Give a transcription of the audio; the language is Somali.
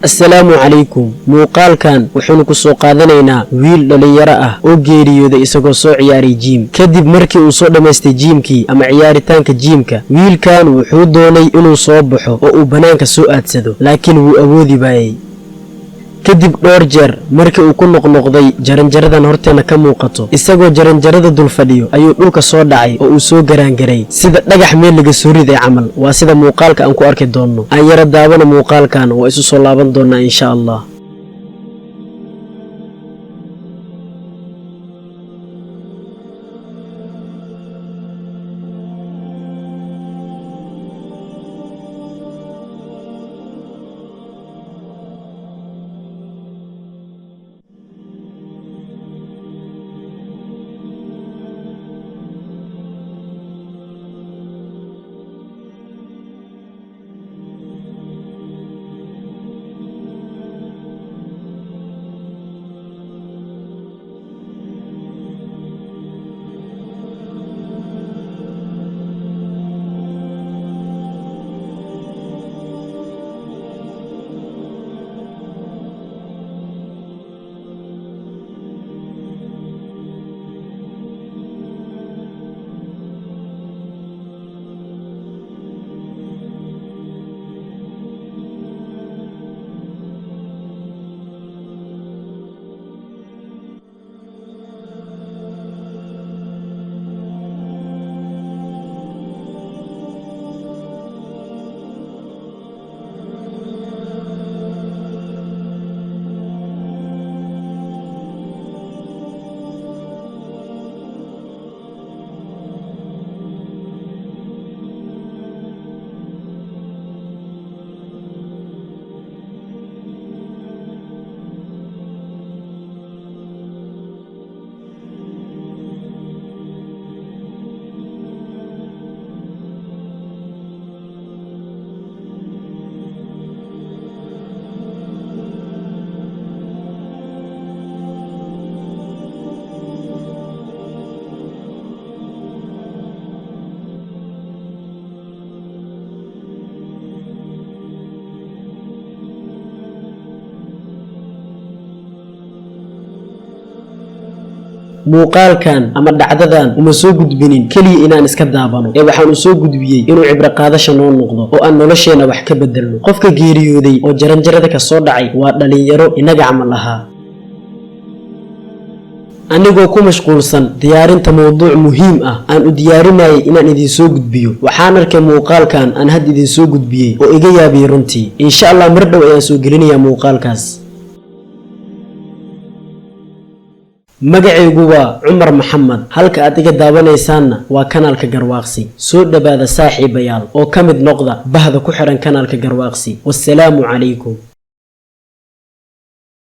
السلام عليكم موقال كان وحنو كسو قادنينا ويل دلينيرا oo geeriyooday isagoo soo ciyaaray jiim kadib markii uu soo dhameystay jiimkii ama ciyaaritaanka jiimka wiilkan wuxuu doonay inuu soo baxo oo uu banaanka soo aadsado laakiin wuu awoodi baayay kadib dhowr jeer markii uu ku noqnoqday jaranjaradan horteena ka muuqato isagoo jaranjarada dul fadhiyo ayuu dhulka soo dhacay oo uu soo garaangaray sida dhagax meel laga soo riday camal waa sida muuqaalka aan ku arki doono aan yara daawano muuqaalkan oo isu soo laaban doona insha Allah muuqaalkan ama dhacdadan uma soo gudbinin kaliya inaan iska daabano ee waxaan u soo gudbiyay inuu cibra qaadasho noo noqdo oo aan nolosheena wax ka bedelno qofka geeriyooday oo jaranjarada ka soo dhacay waa dhalinyaro inaga camal ahaa anigoo ku mashquulsan diyaarinta mowduuc muhiim ah aan u diyaarinayay inaan idin soo gudbiyo waxaan arkay muuqaalkan aan had idin soo gudbiyay oo iga yaabay runtii insha Allah mar dhow ayaan soo gelinayaa muuqaalkaas magacaygu waa Cumar Maxamed halka aad iga daawanaysaanna waa kanaalka Garwaaqsi soo dhawaada saaxiibayaal oo kamid noqda bahda ku xiran kanaalka Garwaaqsi wassalaamu calaykum